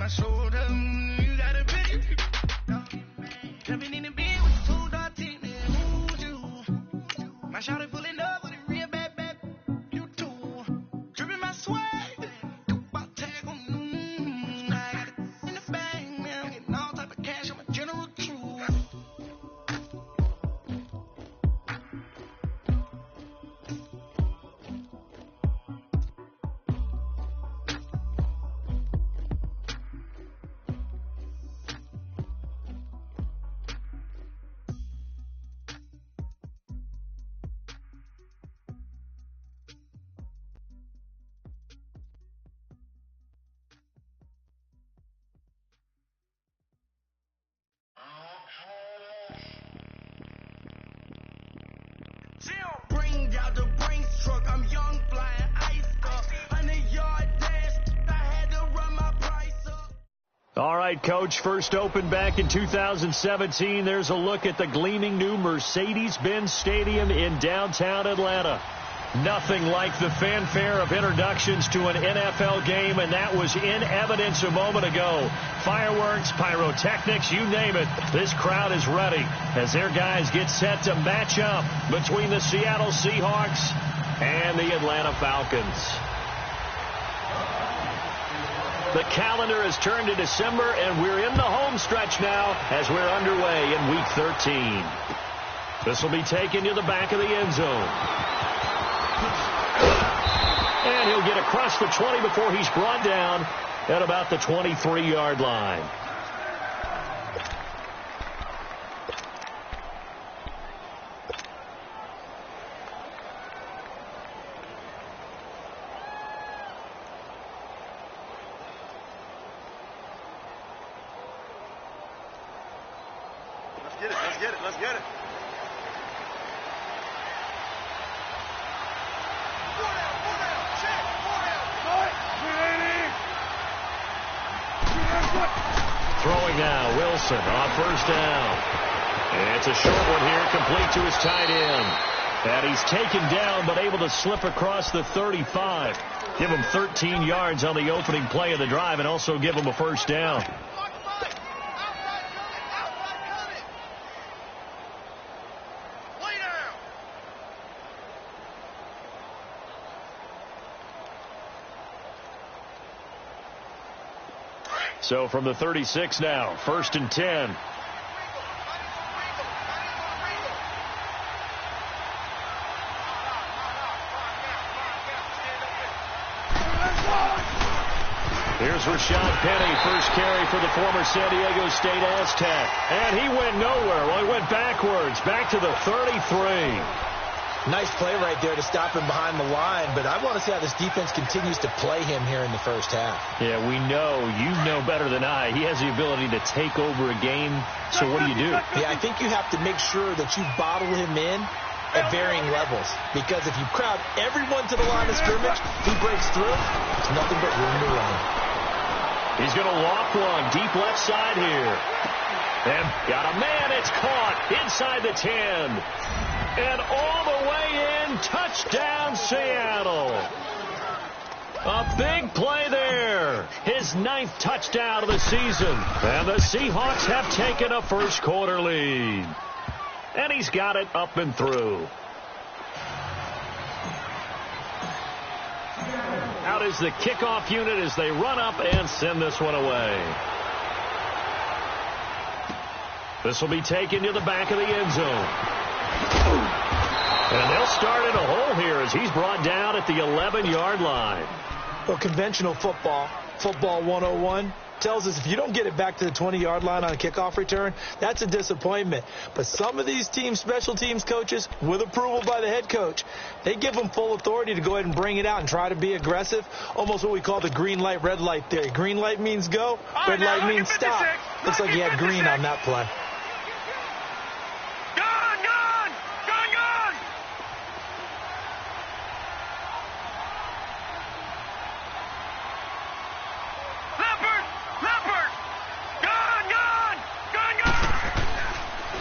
my shoulder. You got a pretty. Jumping in the bed with the 2-dot team. Who's you? My shawty pulling up with a real bad. You too. Dripping my swag. I got it in the bag, man. I'm getting all type of cash. I'm a general truth. Bring out the Brinks truck, I'm young, flying ice up. 100-yard dash, I had to run my price up. All right, Coach, first opened back in 2017. There's a look at the gleaming new Mercedes-Benz Stadium in downtown Atlanta. Nothing like the fanfare of introductions to an NFL game, and that was in evidence a moment ago. Fireworks, pyrotechnics, you name it. This crowd is ready as their guys get set to match up between the Seattle Seahawks and the Atlanta Falcons. The calendar has turned to December, and we're in the home stretch now as we're underway in Week 13. This will be taken to the back of the end zone. And he'll get across the 20 before he's brought down at about the 23-yard line. Let's get it, let's get it, let's get it. Throwing now, Wilson on first down. And it's a short one here, complete to his tight end. And he's taken down, but able to slip across the 35. Give him 13 yards on the opening play of the drive, and also give him a first down. So from the 36 now, 1st and 10. Here's Rashad Penny, first carry for the former San Diego State Aztec. And he went nowhere. Well, he went backwards, back to the 33. Nice play right there to stop him behind the line, but I want to see how this defense continues to play him here in the first half. Yeah, we know. You know better than I. He has the ability to take over a game, so what do you do? Yeah, I think you have to make sure that you bottle him in at varying levels, because if you crowd everyone to the line of scrimmage, he breaks through, it's nothing but room to run. He's going to lock one deep left side here. And got a man. It's caught inside the 10. And all the way in, touchdown Seattle. A big play there. His 9th touchdown of the season. And the Seahawks have taken a first quarter lead. And he's got it up and through. Out is the kickoff unit as they run up and send this one away. This will be taken to the back of the end zone. And they'll start in a hole here as he's brought down at the 11-yard line. Well, conventional football 101, tells us if you don't get it back to the 20-yard line on a kickoff return, that's a disappointment. But some of these teams, special teams coaches, with approval by the head coach, they give them full authority to go ahead and bring it out and try to be aggressive, almost what we call the green light, red light theory. Green light means go, red light means stop. Looks like he had green on that play.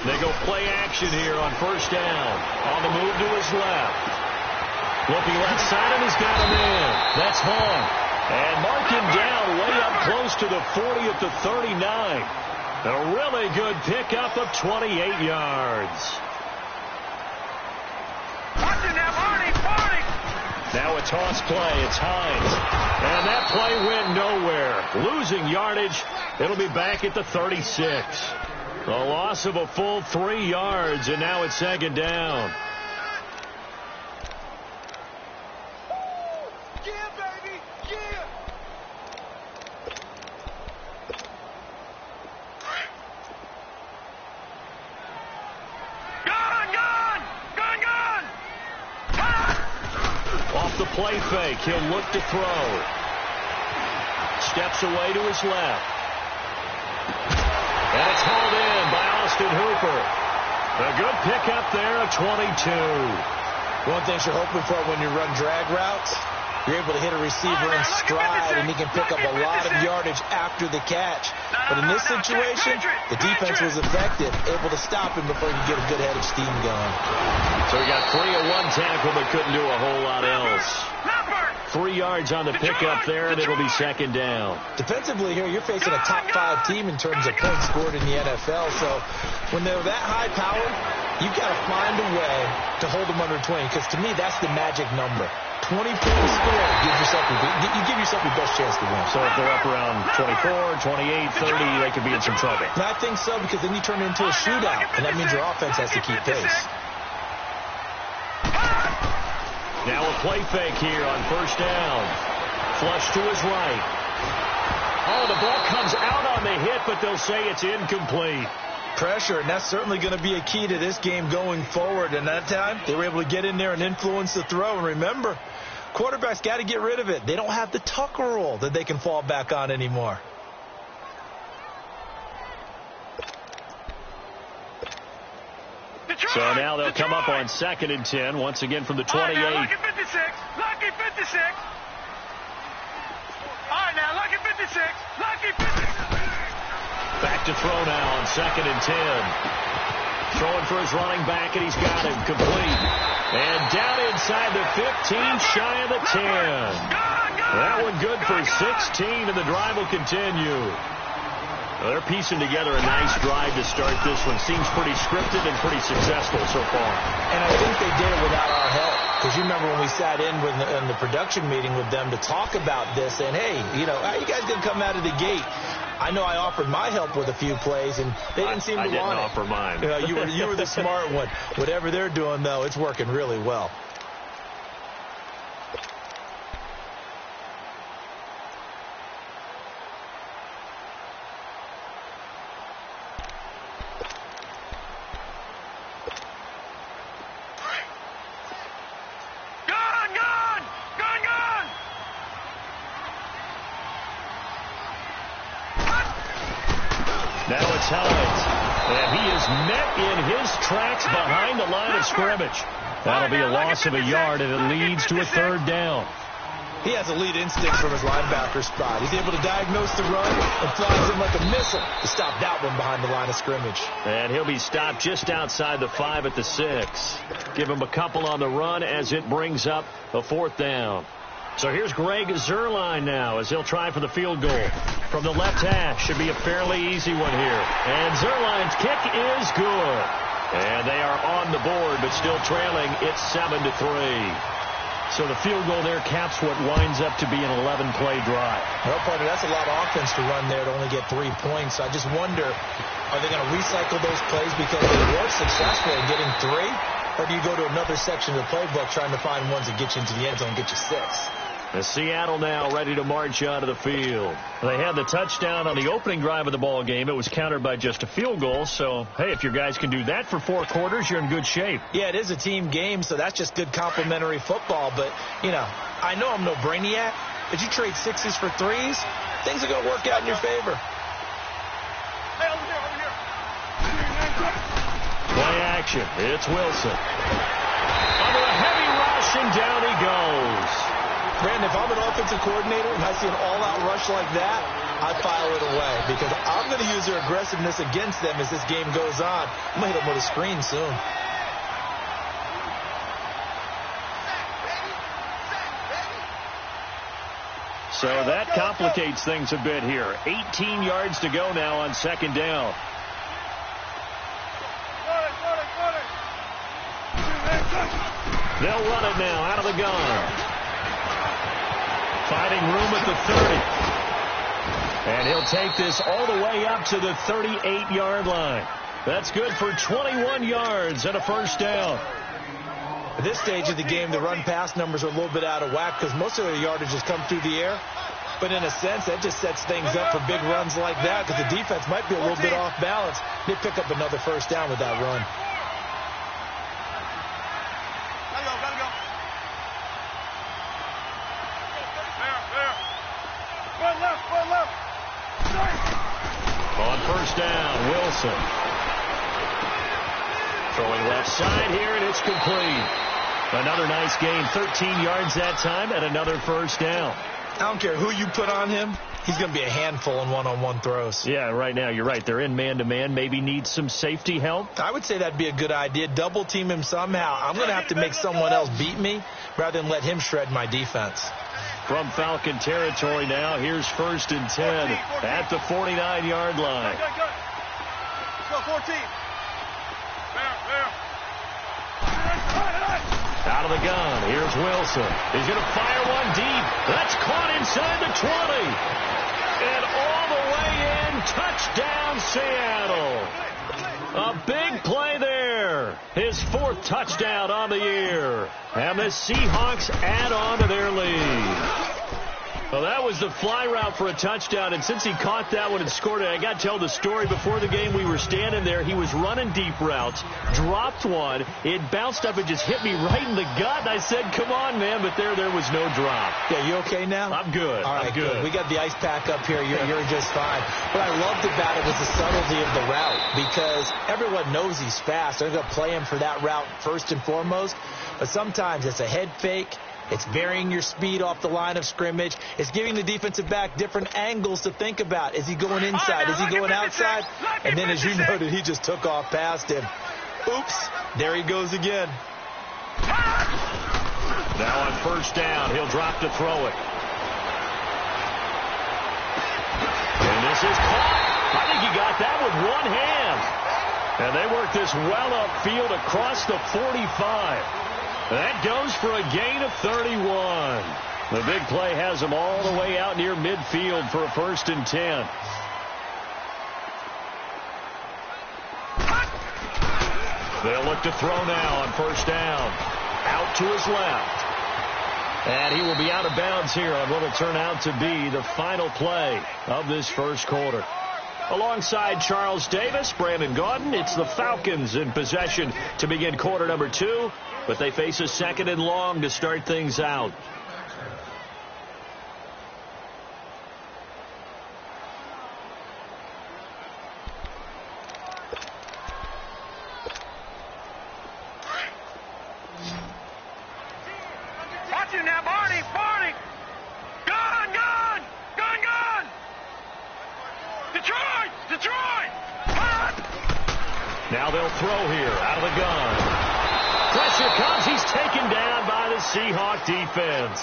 They go play action here on first down. On the move to his left. Looking left side, and he's got a man. That's Hall. And marking down way up close to the 40 at the 39. A really good pickup of 28 yards. Now a toss play. It's Hines. And that play went nowhere. Losing yardage. It'll be back at the 36. A loss of a full 3 yards, and now it's second down. Yeah, baby, yeah. Off the play fake, he'll look to throw. Steps away to his left. And it's hauled in by Austin Hooper. A good pickup there at 22. One thing you're hoping for when you run drag routes, you're able to hit a receiver in stride, and he can pick up a lot of yardage after the catch. But in this situation, the defense was effective, able to stop him before he could get a good head of steam going. So he got 3 at one tackle, but couldn't do a whole lot else. 3 yards on the pickup there, and it'll be second down. Defensively here, you're facing a top 5 team in terms of points scored in the NFL. So when they're that high powered, you've got to find a way to hold them under 20, because to me, that's the magic number. 20 points scored, you give yourself your best chance to win. So if they're up around 24, 28, 30, they could be in some trouble. And I think so, because then you turn it into a shootout, and that means your offense has to keep pace. Now a play fake here on first down. Flush to his right. Oh, the ball comes out on the hit, but they'll say it's incomplete. Pressure, and that's certainly going to be a key to this game going forward. And that time, they were able to get in there and influence the throw. And remember, quarterbacks got to get rid of it. They don't have the Tucker rule that they can fall back on anymore. So now they'll come up on 2nd and 10, once again from the 28. Lucky 56. Lucky 56. All right, now, lucky 56. Lucky 56. Back to throw now on 2nd and 10. Throwing for his running back, and he's got him complete. And down inside the 15, shy of the 10. That one good for 16, and the drive will continue. Well, they're piecing together a nice drive to start this one. Seems pretty scripted and pretty successful so far. And I think they did it without our help. Because you remember when we sat in the production meeting with them to talk about this, and hey, how you guys going to come out of the gate? I know I offered my help with a few plays, and they didn't seem to want it. I didn't offer mine. You were the smart one. Whatever they're doing, though, it's working really well. Now it's Hines. And he is met in his tracks behind the line of scrimmage. That'll be a loss of a yard, and it leads to a 3rd down. He has elite instincts from his linebacker spot. He's able to diagnose the run and flies in like a missile to stop that one behind the line of scrimmage. And he'll be stopped just outside the 5 at the 6. Give him a couple on the run as it brings up a 4th down. So here's Greg Zuerlein now as he'll try for the field goal. From the left hash, should be a fairly easy one here. And Zuerlein's kick is good. And they are on the board, but still trailing. It's 7-3. So the field goal there caps what winds up to be an 11-play drive. Well, partner, that's a lot of offense to run there to only get 3 points. So I just wonder, are they going to recycle those plays because they were successful in getting 3? Or do you go to another section of the playbook trying to find ones that get you into the end zone and get you 6? And Seattle now ready to march onto the field. They had the touchdown on the opening drive of the ball game. It was countered by just a field goal. So, hey, if your guys can do that for 4 quarters, you're in good shape. Yeah, it is a team game, so that's just good complimentary football. But, I know I'm no brainiac, but you trade 6s for 3s, things are going to work out in your favor. Hey, over here. Play action. It's Wilson. Under a heavy rush, and down he goes. Brandon, if I'm an offensive coordinator and I see an all-out rush like that, I file it away because I'm going to use their aggressiveness against them as this game goes on. I'm going to hit them with a screen soon. So that complicates things a bit here. 18 yards to go now on second down. They'll run it now out of the gun. Finding room at the 30. And he'll take this all the way up to the 38-yard line. That's good for 21 yards and a first down. At this stage of the game, the run-pass numbers are a little bit out of whack because most of their yardage has come through the air. But in a sense, that just sets things up for big runs like that because the defense might be a little bit off balance. They pick up another first down with that run. On first down, Wilson. Throwing left side here, and it's complete. Another nice gain, 13 yards that time, and another first down. I don't care who you put on him. He's going to be a handful in one-on-one throws. Yeah, right now, you're right. They're in man-to-man. Maybe need some safety help. I would say that'd be a good idea. Double team him somehow. I'm going to have to make someone else beat me rather than let him shred my defense. From Falcon territory now, here's 1st and 10 at the 49-yard line. Go, 14. Out of the gun, here's Wilson. He's going to fire one deep. That's caught inside the 20. And all the way in, touchdown Seattle. A big play there. His 4th touchdown on the year. And the Seahawks add on to their lead. Well, that was the fly route for a touchdown, and since he caught that one and scored it, I got to tell the story. Before the game, we were standing there. He was running deep routes, dropped one. It bounced up and just hit me right in the gut, and I said, come on, man, but there was no drop. Yeah, you okay now? I'm good. All right, I'm good. We got the ice pack up here. You're just fine. What I loved about it was the subtlety of the route because everyone knows he's fast. They're going to play him for that route first and foremost, but sometimes it's a head fake. It's varying your speed off the line of scrimmage. It's giving the defensive back different angles to think about. Is he going inside? Is he going outside? And then, as you noted, he just took off past him. Oops, there he goes again. Now on first down, he'll drop to throw it. And this is caught. I think he got that with one hand. And they work this well upfield across the 45. That goes for a gain of 31. The big play has him all the way out near midfield for a 1st and 10. They'll look to throw now on first down. Out to his left. And he will be out of bounds here on what will turn out to be the final play of this first quarter. Alongside Charles Davis, Brandon Gaudin, it's the Falcons in possession to begin quarter number 2. But they face a 2nd and long to start things out. Watch it now, Barney! Gun! Detroit! Now they'll throw here out of the gun. Pressure comes. He's taken down by the Seahawk defense.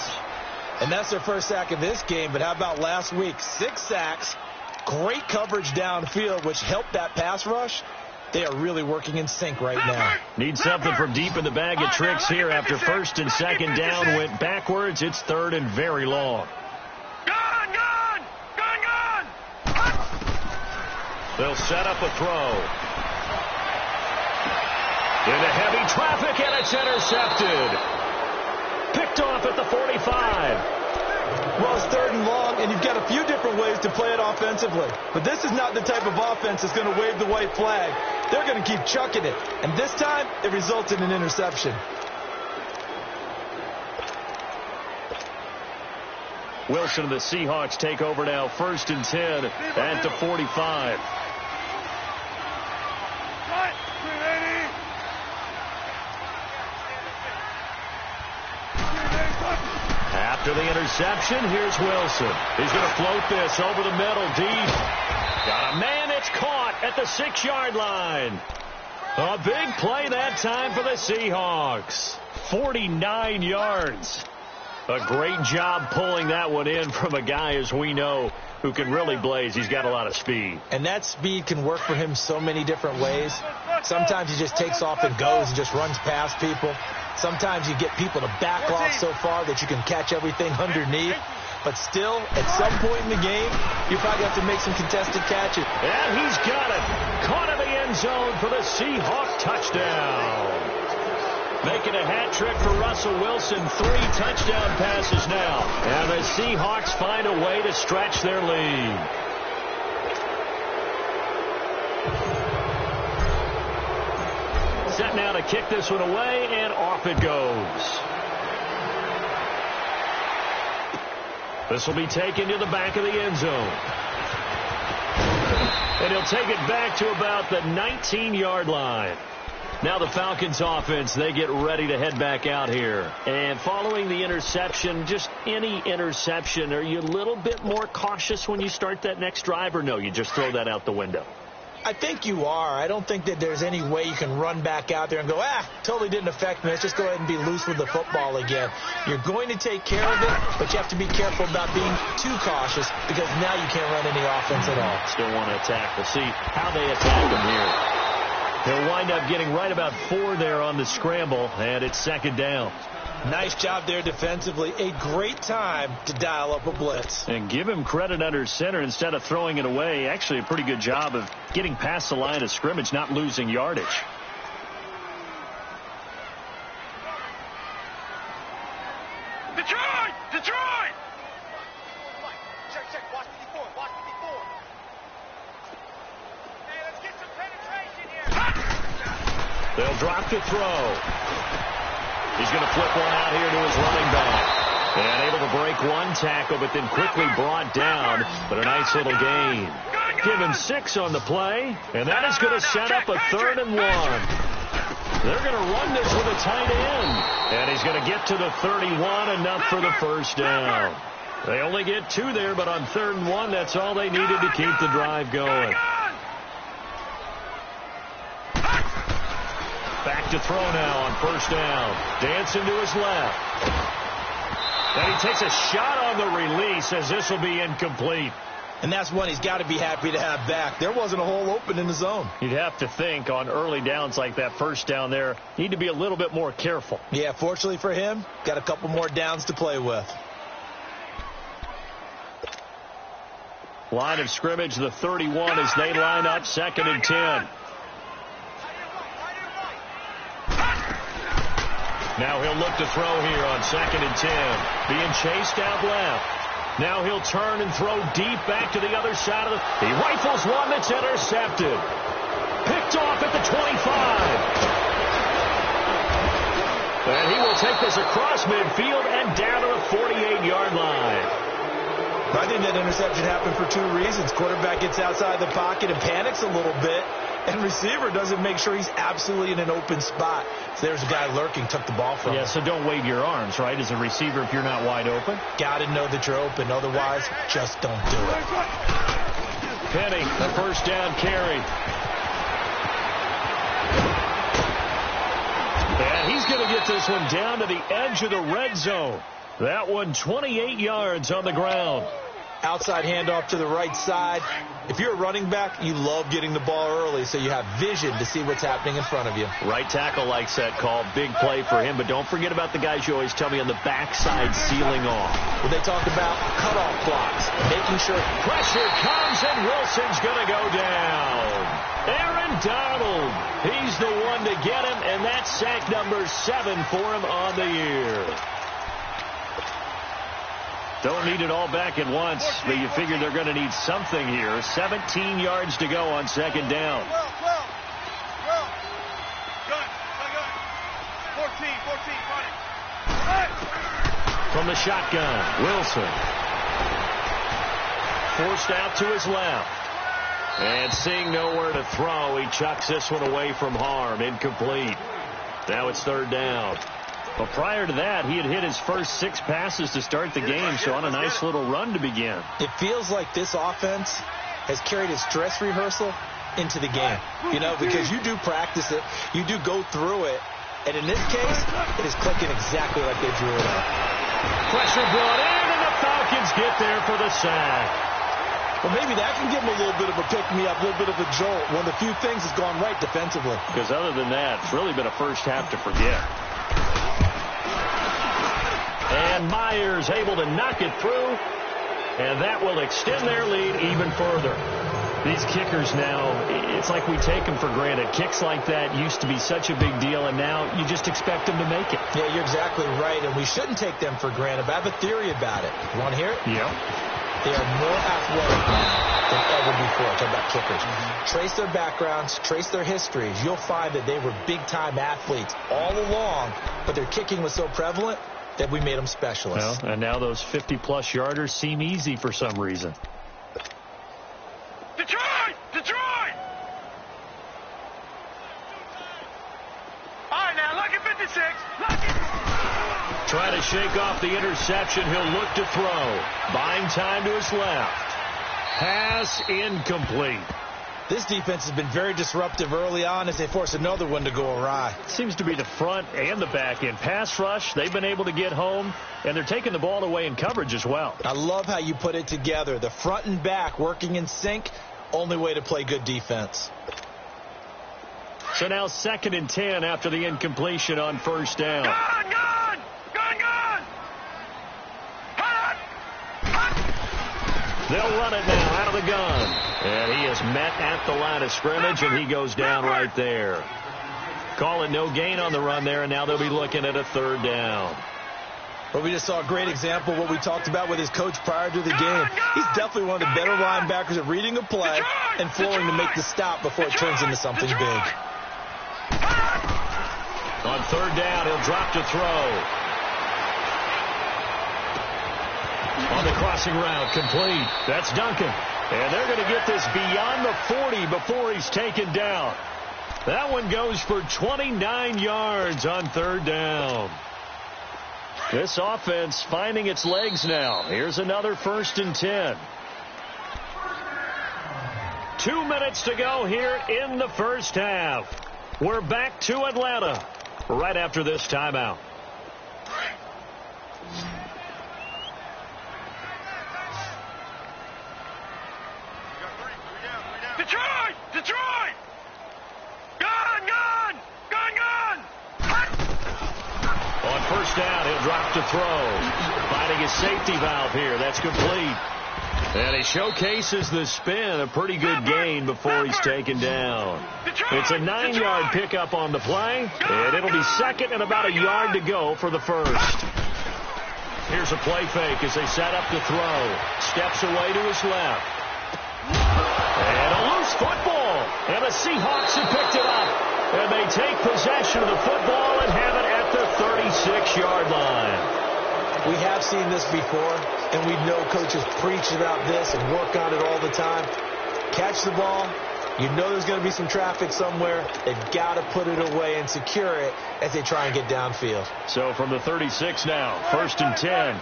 And that's their first sack of this game. But how about last week? 6 sacks, great coverage downfield, which helped that pass rush. They are really working in sync right now. Need something from deep in the bag of tricks here after 1st and 2nd down went backwards. It's 3rd and very long. Gun! They'll set up a throw. Into heavy traffic, and it's intercepted. Picked off at the 45. Well, it's 3rd and long, and you've got a few different ways to play it offensively. But this is not the type of offense that's going to wave the white flag. They're going to keep chucking it. And this time, it results in an interception. Wilson and the Seahawks take over now, 1st and 10 at the 45. After the interception, here's Wilson. He's going to float this over the middle, deep. Got a man, it's caught at the 6-yard line. A big play that time for the Seahawks. 49 yards. A great job pulling that one in from a guy, as we know, who can really blaze. He's got a lot of speed. And that speed can work for him so many different ways. Sometimes he just takes off and goes and just runs past people. Sometimes you get people to back off so far that you can catch everything underneath. But still, at some point in the game, you probably have to make some contested catches. And he's got it. Caught in the end zone for the Seahawk touchdown. Making a hat trick for Russell Wilson. 3 touchdown passes now. And the Seahawks find a way to stretch their lead. Set now to kick this one away, and off it goes. This will be taken to the back of the end zone. And he'll take it back to about the 19-yard line. Now the Falcons offense, they get ready to head back out here. And following the interception, just any interception, are you a little bit more cautious when you start that next drive, or no, you just throw that out the window? I think you are. I don't think that there's any way you can run back out there and go, totally didn't affect me. Let's just go ahead and be loose with the football again. You're going to take care of it, but you have to be careful about being too cautious because now you can't run any offense at all. Still want to attack. We'll see how they attack them here. They'll wind up getting right about 4 there on the scramble, and it's second down. Nice job there defensively. A great time to dial up a blitz. And give him credit under center instead of throwing it away. Actually, a pretty good job of getting past the line of scrimmage, not losing yardage. Detroit! Detroit! Check. Watch me before. Hey, let's get some penetration here. They'll drop to throw. He's going to flip one out here to his running back. And able to break one tackle, but then quickly brought down. But a nice little gain. Give him 6 on the play. And that is going to set up a 3rd and 1. They're going to run this with a tight end. And he's going to get to the 31, enough for the first down. They only get 2 there, but on 3rd and 1, that's all they needed to keep the drive going. Back to throw now on first down. Dancing to his left. And he takes a shot on the release as this will be incomplete. And that's one he's got to be happy to have back. There wasn't a hole open in the zone. You'd have to think on early downs like that first down there, need to be a little bit more careful. Yeah, fortunately for him, got a couple more downs to play with. Line of scrimmage, the 31 as they line up, 2nd and 10. Now he'll look to throw here on 2nd and 10. Being chased out left. Now he'll turn and throw deep back to the other side of the... He rifles one that's intercepted. Picked off at the 25. And he will take this across midfield and down to the 48-yard line. I think that interception happened for 2 reasons. Quarterback gets outside the pocket and panics a little bit. And receiver doesn't make sure he's absolutely in an open spot. So there's a guy lurking, took the ball from him. Yeah, so don't wave your arms, right, as a receiver if you're not wide open. Got to know that you're open. Otherwise, just don't do it. Penny, the first down carry. And he's going to get this one down to the edge of the red zone. That one 28 yards on the ground. Outside handoff to the right side. If you're a running back, you love getting the ball early so you have vision to see what's happening in front of you. Right tackle likes that call. Big play for him, but don't forget about the guys you always tell me on the backside sealing off. Well, they talk about cutoff blocks, making sure pressure comes and Wilson's going to go down. Aaron Donald, he's the one to get him, and that's sack number 7 for him on the year. Don't need it all back at once, but you figure they're going to need something here. 17 yards to go on 2nd down. From the shotgun, Wilson. Forced out to his left. And seeing nowhere to throw, he chucks this one away from harm. Incomplete. Now it's 3rd down. But prior to that, he had hit his first 6 passes to start the game, so on a nice little run to begin. It feels like this offense has carried its dress rehearsal into the game, you know, because you do practice it, you do go through it, and in this case, it is clicking exactly like they drew it up. Pressure brought in, and the Falcons get there for the sack. Well, maybe that can give them a little bit of a pick-me-up, a little bit of a jolt. One of the few things that's gone right defensively. Because other than that, it's really been a first half to forget. And Myers able to knock it through, and that will extend their lead even further. These kickers now, it's like we take them for granted. Kicks like that used to be such a big deal, and now you just expect them to make it. Yeah, you're exactly right, and we shouldn't take them for granted. But I have a theory about it. You want to hear it? Yeah. They are more athletic now than ever before. Talk about kickers. Trace their backgrounds, trace their histories. You'll find that they were big-time athletes all along, but their kicking was so prevalent that we made them specialists. Well, and now those 50-plus yarders seem easy for some reason. Detroit! Detroit! All right, now, look at 56. Look it! Trying to shake off the interception. He'll look to throw. Buying time to his left. Pass incomplete. This defense has been very disruptive early on as they force another one to go awry. Seems to be the front and the back end. Pass rush, they've been able to get home, and they're taking the ball away in coverage as well. I love how you put it together. The front and back working in sync, only way to play good defense. So now 2nd and 10 after the incompletion on first down. Gone! Gone! Gone! Gone! Hot! Hot! They'll run it now out of the gun. And he is met at the line of scrimmage, and he goes down right there. Call it no gain on the run there, and now they'll be looking at a 3rd down. Well, we just saw a great example of what we talked about with his coach prior to the game. He's definitely one of the better linebackers at reading a play and flowing to make the stop before it turns into something big. On 3rd down, he'll drop to throw. On the crossing route, complete. That's Duncan. And they're going to get this beyond the 40 before he's taken down. That one goes for 29 yards on 3rd down. This offense finding its legs now. Here's another 1st and 10. 2 minutes to go here in the first half. We're back to Atlanta right after this timeout. Detroit! Detroit! Gone! Gone! Gone! Gone! Hot! On 1st down, he'll drop to throw. Finding his safety valve here. That's complete. And he showcases the spin. A pretty good gain before he's taken down. It's a 9-yard pickup on the play. And it'll be 2nd and about a yard to go for the 1st. Here's a play fake as they set up to throw. Steps away to his left. And a loose football. And the Seahawks have picked it up. And they take possession of the football and have it at the 36-yard line. We have seen this before, and we know coaches preach about this and work on it all the time. Catch the ball. You know there's going to be some traffic somewhere. They've got to put it away and secure it as they try and get downfield. So from the 36 now, 1st and 10.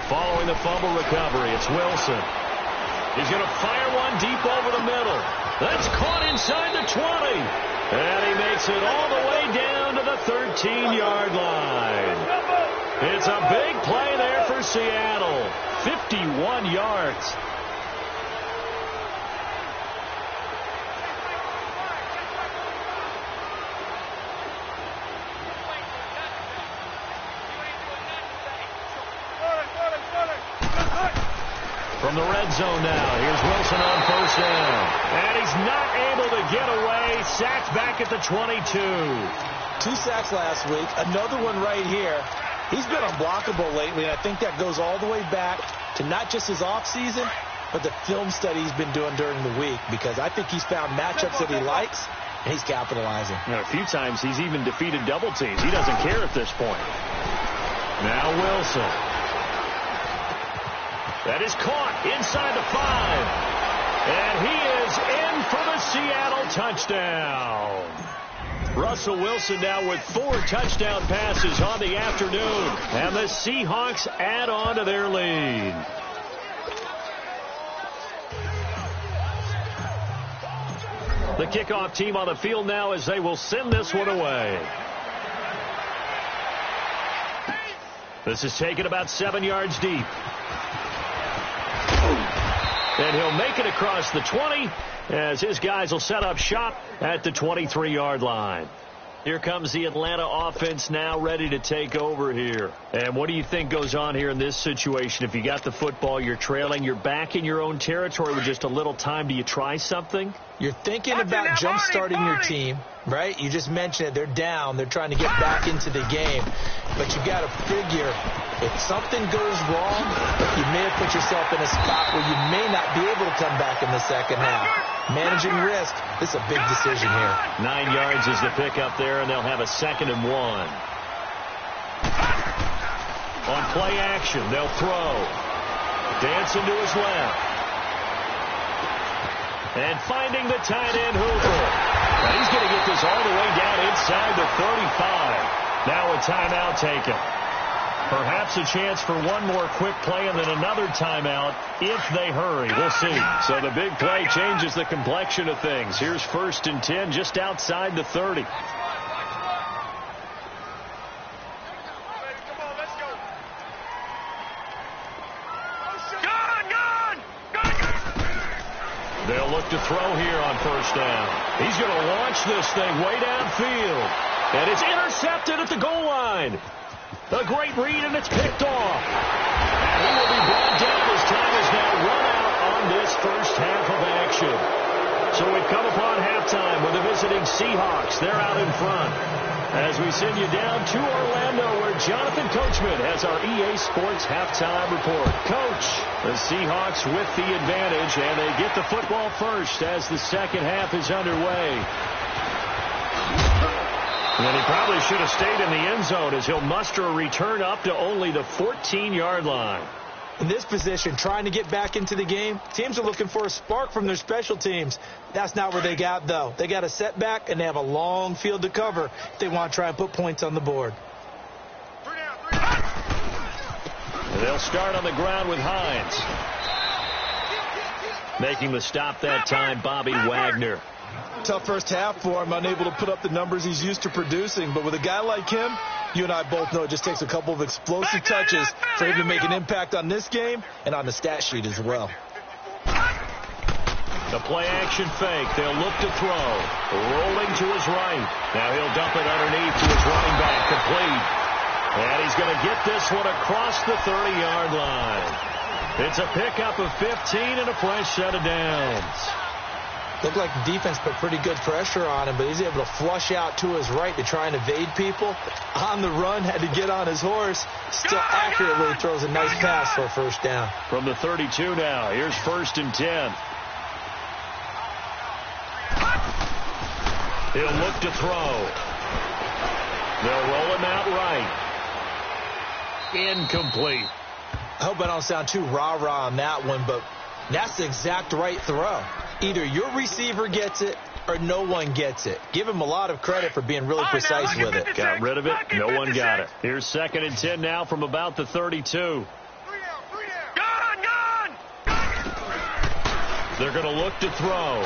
Following the fumble recovery, it's Wilson. He's going to fire one deep over the middle. That's caught inside the 20. And he makes it all the way down to the 13-yard line. It's a big play there for Seattle. 51 yards. From the red zone now, here's Wilson on 1st down. And he's not able to get away. Sacked back at the 22. 2 sacks last week, another one right here. He's been unblockable lately, and I think that goes all the way back to not just his offseason, but the film study he's been doing during the week, because I think he's found matchups that he likes, and he's capitalizing. A few times he's even defeated double teams. He doesn't care at this point. Now Wilson. That is caught inside the 5. And he is in for the Seattle touchdown. Russell Wilson now with 4 touchdown passes on the afternoon. And the Seahawks add on to their lead. The The kickoff team on the field now as they will send this one away. This is taken about 7 yards deep. And he'll make it across the 20 as his guys will set up shop at the 23-yard line. Here comes the Atlanta offense now ready to take over here. And what do you think goes on here in this situation? If you got the football, you're trailing, you're back in your own territory with just a little time. Do you try something? You're thinking about jump-starting your team, right? You just mentioned it. They're down. They're trying to get back into the game. But you got to figure if something goes wrong, you may have put yourself in a spot where you may not be able to come back in the second half. Managing risk, this is a big decision here. 9 yards is the pickup there, and they'll have a 2nd and 1. On play action, they'll throw. Dancing to his left. And finding the tight end, Hooper. Now he's going to get this all the way down inside the 35. Now a timeout taken. Perhaps a chance for one more quick play and then another timeout if they hurry. We'll see. So the big play changes the complexion of things. Here's 1st and 10 just outside the 30. Come on, let's go. Gone! They'll look to throw here on 1st down. He's going to launch this thing way downfield. And it's intercepted at the goal line. A great read, and it's picked off. And he will be brought down as time is now run out on this first half of action. So we've come upon halftime with the visiting Seahawks. They're out in front. As we send you down to Orlando, where Jonathan Coachman has our EA Sports halftime report. Coach, the Seahawks with the advantage, and they get the football first as the second half is underway. And he probably should have stayed in the end zone as he'll muster a return up to only the 14-yard line. In this position, trying to get back into the game, teams are looking for a spark from their special teams. That's not where they got, though. They got a setback, and they have a long field to cover if they want to try and put points on the board. And they'll start on the ground with Hines. Making the stop that time, Bobby Wagner. Tough first half for him, unable to put up the numbers he's used to producing. But with a guy like him, you and I both know it just takes a couple of explosive touches for him to make an impact on this game and on the stat sheet as well. The play-action fake. They'll look to throw. Rolling to his right. Now he'll dump it underneath to his running back, complete. And he's going to get this one across the 30-yard line. It's a pickup of 15 and a fresh set of downs. Looked like the defense put pretty good pressure on him, but he's able to flush out to his right to try and evade people. On the run, had to get on his horse. Still accurately throws a nice pass for a 1st down. From the 32 now, here's 1st and 10. He'll look to throw. They'll roll him out right. Incomplete. I hope I don't sound too rah-rah on that one, but that's the exact right throw. Either your receiver gets it or no one gets it. Give him a lot of credit for being really precise with it. Got rid of it. No one got it. Here's 2nd and 10 now from about the 32. Gone! They're going to look to throw.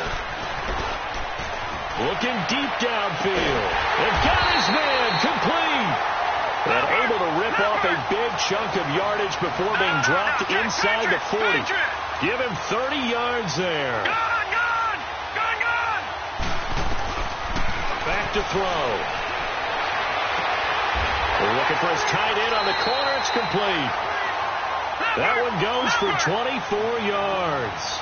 Looking deep downfield. They've got his man complete. And able to rip off a big chunk of yardage before being dropped inside the 40. Give him 30 yards there. Back to throw. They're looking for his tight end on the corner. It's complete. That one goes for 24 yards.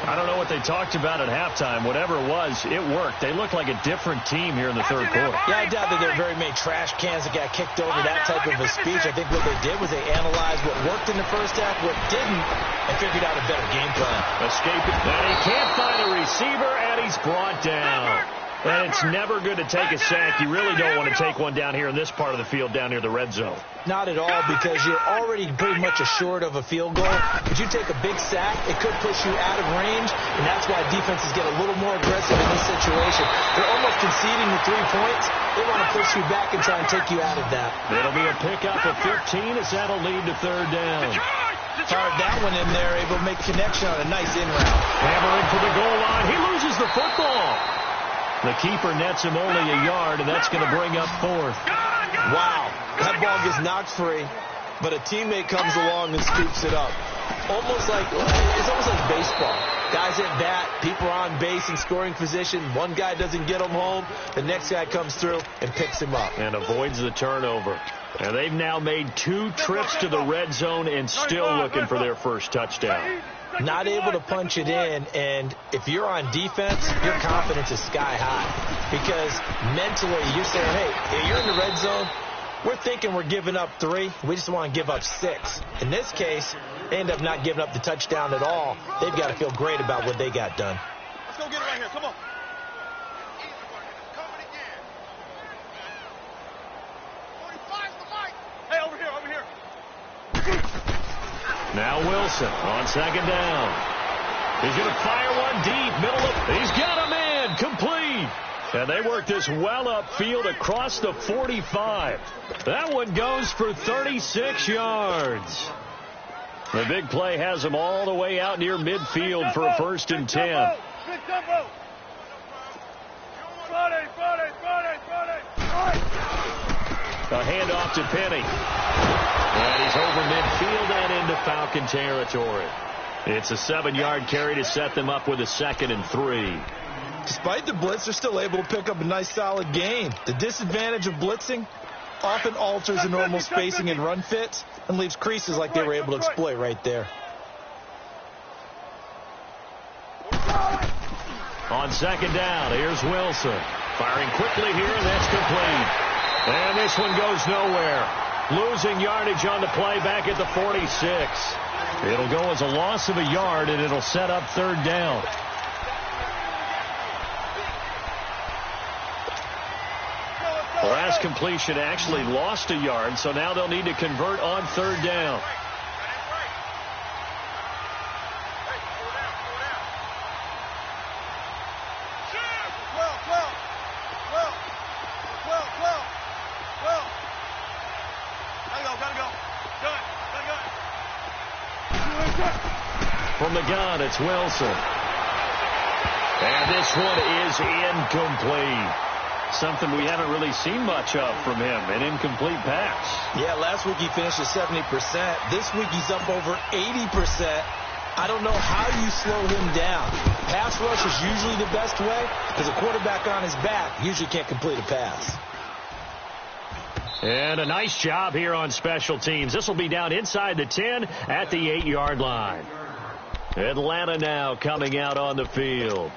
I don't know what they talked about at halftime. Whatever it was, it worked. They looked like a different team here in the 3rd quarter. Yeah, I doubt that there are very many trash cans that got kicked over, that type of a speech. I think what they did was they analyzed what worked in the first half, what didn't, and figured out a better game plan. Escaping. And he can't find a receiver, and he's brought down. And it's never good to take a sack. You really don't want to take one down here in this part of the field, down near the red zone. Not at all, because you're already pretty much assured of a field goal. If you take a big sack, it could push you out of range, and that's why defenses get a little more aggressive in this situation. They're almost conceding the 3 points. They want to push you back and try and take you out of that. It'll be a pickup of 15 as that'll lead to 3rd down. Fired that one in there, able to make a connection on a nice in route. Hammering for the goal line. He loses the football. The keeper nets him only a yard, and that's going to bring up fourth. Wow, that ball gets knocked free, but a teammate comes along and scoops it up. It's almost like baseball. Guys at bat, people are on base in scoring position. One guy doesn't get him home. The next guy comes through and picks him up. And avoids the turnover. And they've now made 2 trips to the red zone and still looking for their first touchdown. Not able to punch it in, and if you're on defense, your confidence is sky high. Because mentally, you're saying, hey, you're in the red zone. We're thinking we're giving up 3. We just want to give up 6. In this case, they end up not giving up the touchdown at all. They've got to feel great about what they got done. Let's go get it right here. Come on. Hey, over here, over here. Now Wilson on second down. He's going to fire one deep. He's got him in. Complete. And they work this well upfield across the 45. That one goes for 36 yards. The big play has them all the way out near midfield for a 1st and 10. Big tempo. Friday. A handoff to Penny. And he's over midfield and into Falcon territory. It's a 7-yard carry to set them up with a 2nd and 3. Despite the blitz, they're still able to pick up a nice solid gain. The disadvantage of blitzing often alters the normal spacing and run fits and leaves creases like they were able to exploit right there. On second down, here's Wilson. Firing quickly here, and that's complete. And this one goes nowhere. Losing yardage on the play back at the 46. It'll go as a loss of a yard, and it'll set up 3rd down. The last completion actually lost a yard, so now they'll need to convert on 3rd down. From the gun, it's Wilson. And this one is incomplete. Something we haven't really seen much of from him, an incomplete pass. Yeah, last week he finished at 70%. This week he's up over 80%. I don't know how you slow him down. Pass rush is usually the best way because a quarterback on his back usually can't complete a pass. And a nice job here on special teams. This will be down inside the 10 at the 8-yard line. Atlanta now coming out on the field.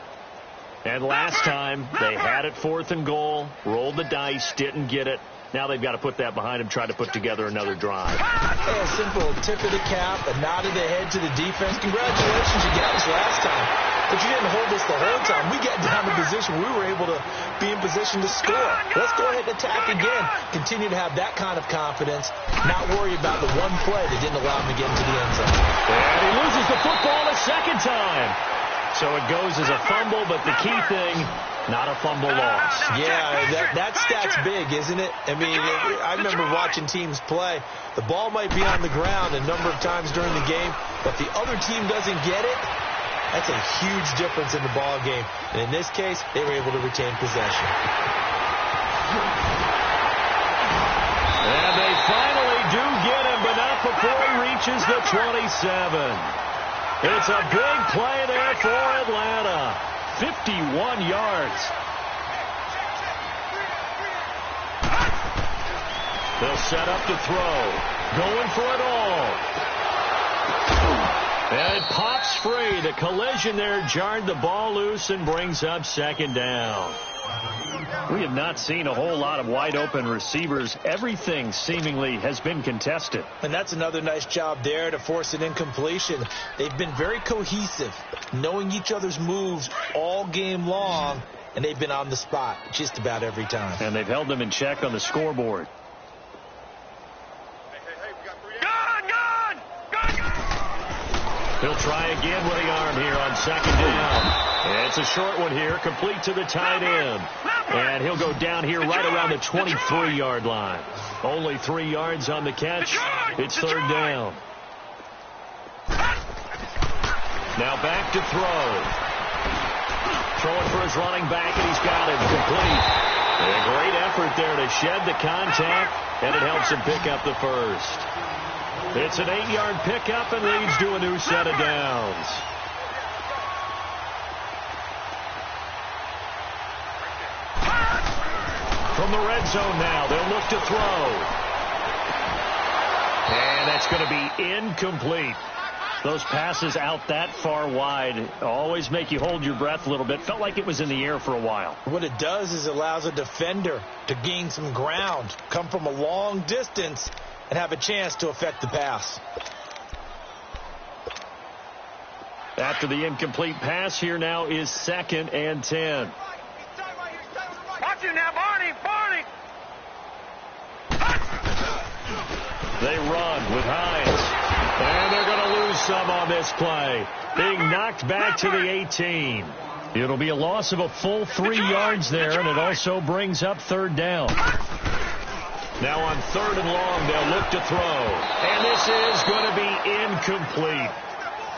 And last time they had it 4th and goal, rolled the dice, didn't get it. Now they've got to put that behind them, try to put together another drive. Hey, a simple tip of the cap, a nod of the head to the defense. Congratulations, you got us last time. But you didn't hold us the whole time. We got down to position. We were able to be in position to score. Let's go ahead and attack again. Continue to have that kind of confidence. Not worry about the one play that didn't allow him to get into the end zone. And he loses the football a 2nd time. So it goes as a fumble, but the key thing, not a fumble loss. Yeah, that stat's big, isn't it? I mean, I remember watching teams play. The ball might be on the ground a number of times during the game, but the other team doesn't get it. That's a huge difference in the ball game. And in this case, they were able to retain possession. And they finally do get him, but not before he reaches the 27. It's a big play there for Atlanta. 51 yards. They'll set up to throw. Going for it all. And it pops free. The collision there jarred the ball loose and brings up 2nd down. We have not seen a whole lot of wide open receivers. Everything seemingly has been contested. And that's another nice job there to force an incompletion. They've been very cohesive, knowing each other's moves all game long, and they've been on the spot just about every time. And they've held them in check on the scoreboard. He'll try again with the arm here on 2nd down. It's a short one here, complete to the tight end. And he'll go down here right around the 23-yard line. Only 3 yards on the catch. It's 3rd down. Now back to throw. Throwing for his running back, and he's got it. Complete. A great effort there to shed the contact, and it helps him pick up the first. It's an 8-yard pickup and leads to a new set of downs. From the red zone now, they'll look to throw. And that's going to be incomplete. Those passes out that far wide always make you hold your breath a little bit. Felt like it was in the air for a while. What it does is it allows a defender to gain some ground, come from a long distance, and have a chance to affect the pass. After the incomplete pass, here now is 2nd and 10. Watch it now, Barney! Barney! They run with Hines. And they're going to lose some on this play. Being knocked back to the 18. It'll be a loss of a full 3 yards there, and it also brings up 3rd down. Now on 3rd and long, they'll look to throw. And this is going to be incomplete.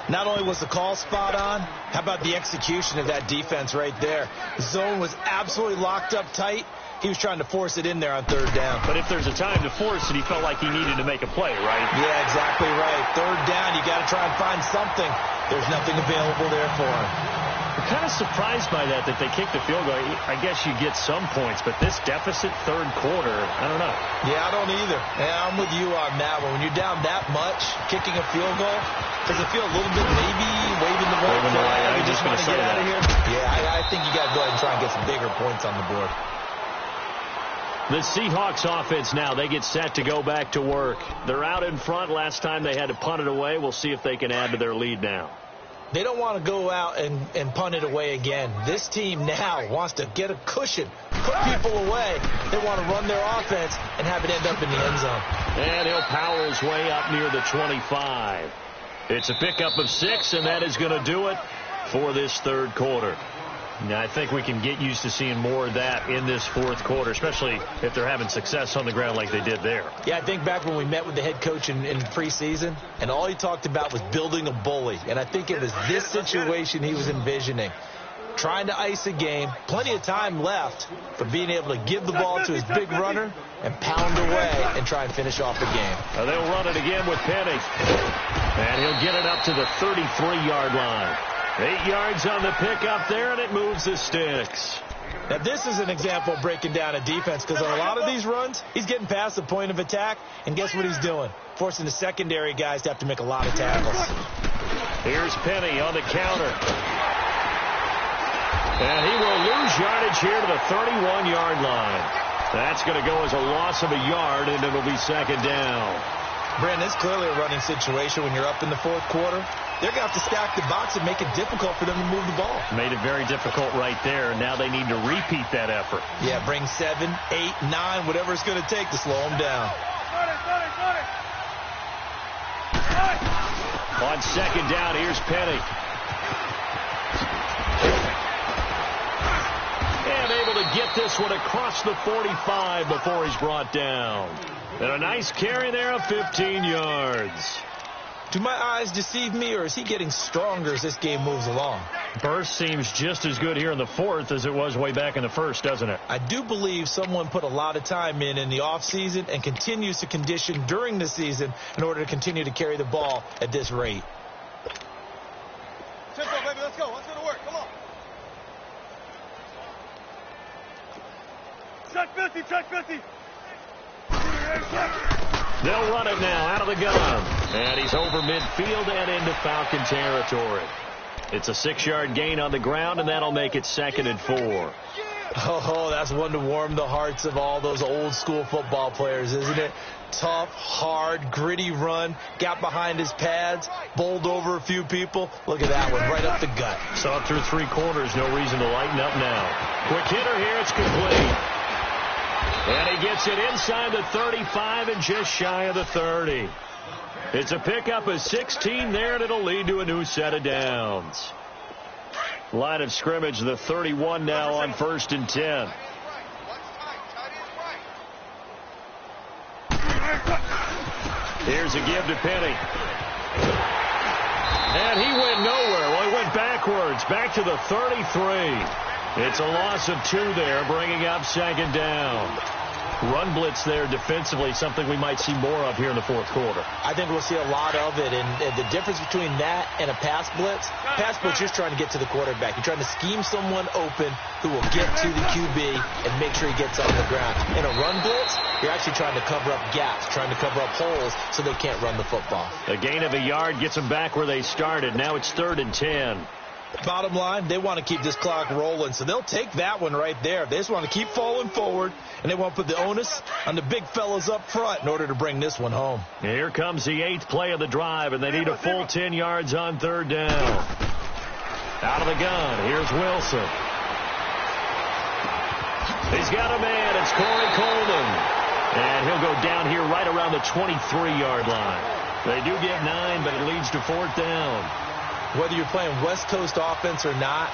Not only was the call spot on, how about the execution of that defense right there? The zone was absolutely locked up tight. He was trying to force it in there on 3rd down. But if there's a time to force it, he felt like he needed to make a play, right? Yeah, exactly right. 3rd down, you got to try and find something. There's nothing available there for him. I'm kind of surprised by that they kicked the field goal. I guess you get some points, but this deficit 3rd quarter, I don't know. Yeah, I don't either. Yeah, I'm with you on that one. When you're down that much, kicking a field goal, does it feel a little bit maybe waving the white flag? You just want to get out of here? Yeah, I think you got to go ahead and try and get some bigger points on the board. The Seahawks offense now, they get set to go back to work. They're out in front. Last time they had to punt it away. We'll see if they can add to their lead now. They don't want to go out and punt it away again. This team now wants to get a cushion, put people away. They want to run their offense and have it end up in the end zone. And he'll power his way up near the 25. It's a pickup of 6, and that is going to do it for this 3rd quarter. Now, I think we can get used to seeing more of that in this 4th quarter, especially if they're having success on the ground like they did there. Yeah, I think back when we met with the head coach in preseason, and all he talked about was building a bully. And I think it was this situation he was envisioning. Trying to ice a game, plenty of time left for being able to give the ball to his big runner and pound away and try and finish off the game. Now they'll run it again with Penny. And he'll get it up to the 33-yard line. 8 yards on the pickup there, and it moves the sticks. Now, this is an example of breaking down a defense, because on a lot of these runs, he's getting past the point of attack, and guess what he's doing? Forcing the secondary guys to have to make a lot of tackles. Here's Penny on the counter. And he will lose yardage here to the 31-yard line. That's going to go as a loss of a yard, and it'll be 2nd down. Brandon, it's clearly a running situation when you're up in the 4th quarter. They're going to have to stack the box and make it difficult for them to move the ball. Made it very difficult right there, and now they need to repeat that effort. Yeah, bring 7, 8, 9, whatever it's going to take to slow them down. On 2nd down, here's Penny. And able to get this one across the 45 before he's brought down. And a nice carry there of 15 yards. Do my eyes deceive me, or is he getting stronger as this game moves along? Burst seems just as good here in the 4th as it was way back in the 1st, doesn't it? I do believe someone put a lot of time in the offseason and continues to condition during the season in order to continue to carry the ball at this rate. Tempo, baby, let's go. Let's go to work. Come on. Check 50, check 50. They'll run it now out of the gun. And he's over midfield and into Falcon territory. It's a 6-yard gain on the ground, and that'll make it 2nd and 4. Oh, that's one to warm the hearts of all those old-school football players, isn't it? Tough, hard, gritty run. Got behind his pads, bowled over a few people. Look at that one, right up the gut. Saw it through 3 quarters. No reason to lighten up now. Quick hitter here. It's complete. And he gets it inside the 35 and just shy of the 30. It's a pickup of 16 there, and it'll lead to a new set of downs. Line of scrimmage, the 31 now on 1st and 10. Here's a give to Penny. And he went nowhere. back to the 33. It's a loss of 2 there, bringing up second down. Run blitz there defensively, something we might see more of here in the fourth quarter. I think we'll see a lot of it, and the difference between that and a pass blitz, you're trying to get to the quarterback. You're trying to scheme someone open who will get to the QB and make sure he gets on the ground. In a run blitz, you're actually trying to cover up gaps, trying to cover up holes so they can't run the football. A gain of a yard gets them back where they started. Now it's 3rd and 10. Bottom line, they want to keep this clock rolling, so they'll take that one right there. They just want to keep falling forward, and they want to put the onus on the big fellas up front in order to bring this one home. Here comes the 8th play of the drive, and they need a full 10 yards on 3rd down. Out of the gun, here's Wilson. He's got a man, it's Corey Coleman. And he'll go down here right around the 23-yard line. They do get 9, but it leads to 4th down. Whether you're playing West Coast offense or not,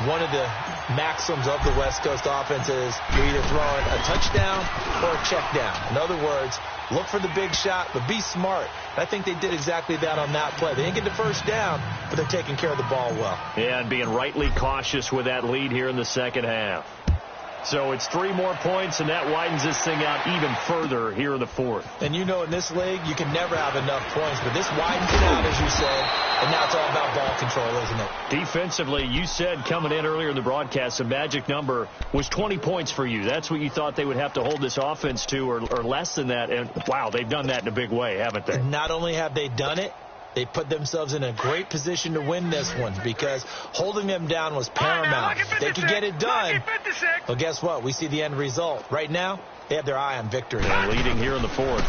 one of the maxims of the West Coast offense is you're either throwing a touchdown or a check down. In other words, look for the big shot, but be smart. I think they did exactly that on that play. They didn't get the first down, but they're taking care of the ball well. Yeah, and being rightly cautious with that lead here in the second half. So it's 3 more points, and that widens this thing out even further here in the fourth. And you know in this league, you can never have enough points, but this widens it out, as you said, and now it's all about ball control, isn't it? Defensively, you said coming in earlier in the broadcast, the magic number was 20 points for you. That's what you thought they would have to hold this offense to, or less than that. And, wow, they've done that in a big way, haven't they? Not only have they done it, they put themselves in a great position to win this one because holding them down was paramount. They could get it done. Well, guess what? We see the end result. Right now, they have their eye on victory. They're leading here in the fourth.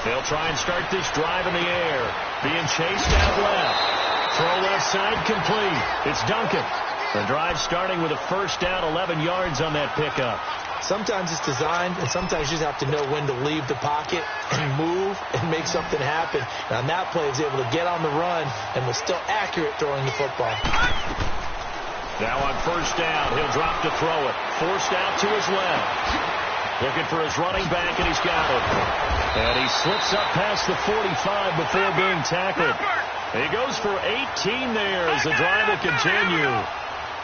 They'll try and start this drive in the air. Being chased out left. Throw left side complete. It's Duncan. The drive starting with a first down, 11 yards on that pickup. Sometimes it's designed, and sometimes you just have to know when to leave the pocket and move and make something happen. And on that play, he was able to get on the run and was still accurate throwing the football. Now on first down, he'll drop to throw it. Forced out to his left. Looking for his running back, and he's got it. And he slips up past the 45 before being tackled. He goes for 18 there as the drive will continue.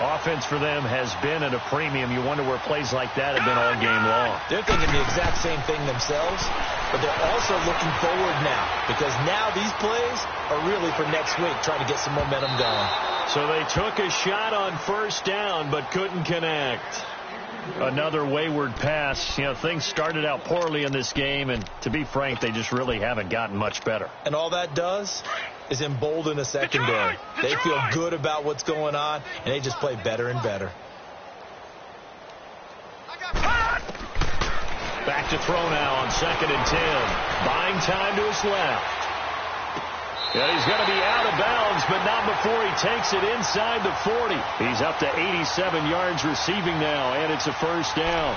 Offense for them has been at a premium. You wonder where plays like that have been all game long. They're thinking the exact same thing themselves, but they're also looking forward now because now these plays are really for next week, trying to get some momentum going. So they took a shot on first down but couldn't connect. Another wayward pass. You know, things started out poorly in this game, and to be frank, they just really haven't gotten much better. And all that does is embolden the secondary. They feel good about what's going on, and they just play better and better. Back to throw now on 2nd and 10. Buying time to his left. And he's going to be out of bounds, but not before he takes it inside the 40. He's up to 87 yards receiving now, and it's a first down.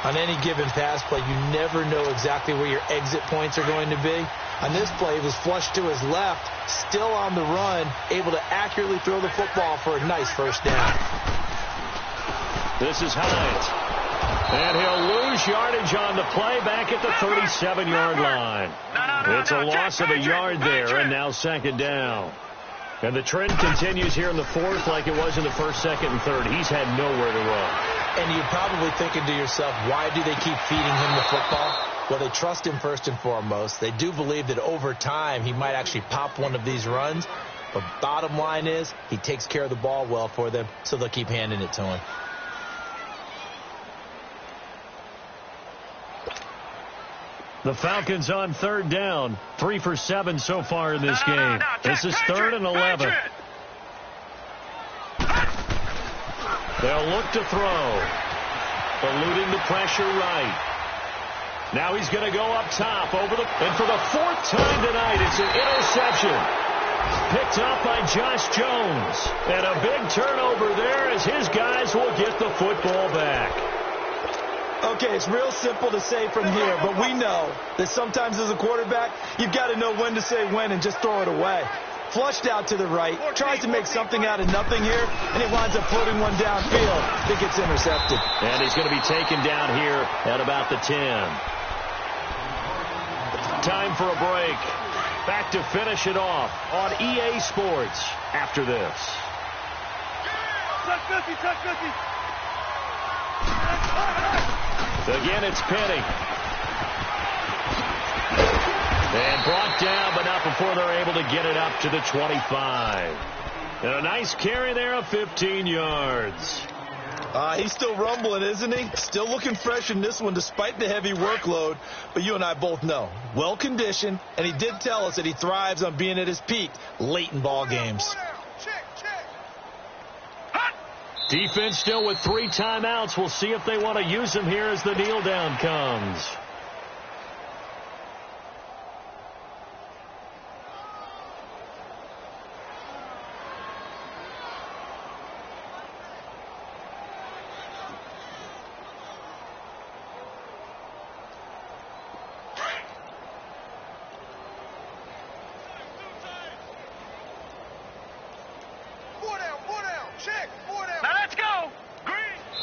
On any given pass play, you never know exactly where your exit points are going to be. On this play, he was flushed to his left, still on the run, able to accurately throw the football for a nice first down. This is Hines. And he'll lose yardage on the play back at the 37-yard line. It's a loss of a yard there, and now 2nd down. And the trend continues here in the fourth like it was in the first, second, and third. He's had nowhere to run. And you're probably thinking to yourself, why do they keep feeding him the football? Well, they trust him first and foremost. They do believe that over time he might actually pop one of these runs. But bottom line is he takes care of the ball well for them, so they'll keep handing it to him. The Falcons on 3rd down. 3 for 7 so far in this game. This is 3rd and 11. They'll look to throw. Eluding the pressure right. Now he's going to go up top over the... And for the 4th time tonight, it's an interception. Picked up by Josh Jones. And a big turnover there as his guys will get the football back. Okay, it's real simple to say from here, but we know that sometimes as a quarterback, you've got to know when to say when and just throw it away. Flushed out to the right, tries to make something out of nothing here, and he winds up floating one downfield. It gets intercepted. And he's going to be taken down here at about the 10. Time for a break. Back to finish it off on EA Sports after this. Touch 50. Again, it's Penny. And brought down, but not before they're able to get it up to the 25. And a nice carry there of 15 yards. He's still rumbling, isn't he? Still looking fresh in this one despite the heavy workload. But you and I both know, well-conditioned, and he did tell us that he thrives on being at his peak late in ball games. Defense still with 3 timeouts. We'll see if they want to use them here as the kneel down comes.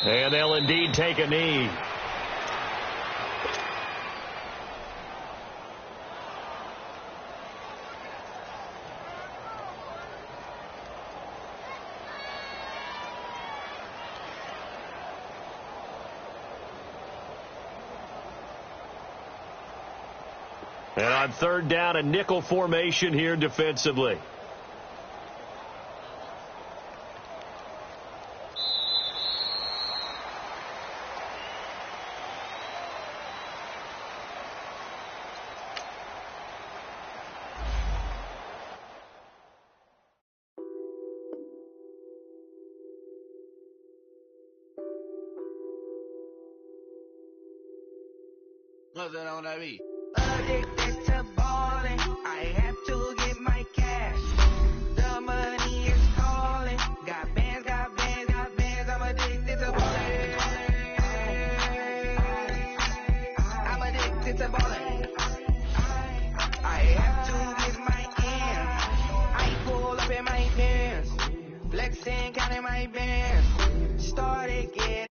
And they'll indeed take a knee. And on third down, a nickel formation here defensively. What's that on that beat? Addicted to balling, I have to get my cash. The money is calling. Got bands, I'm addicted to balling. I'm addicted to balling. I have to get my ends. I pull up in my pants, flexing, counting my bands. Started getting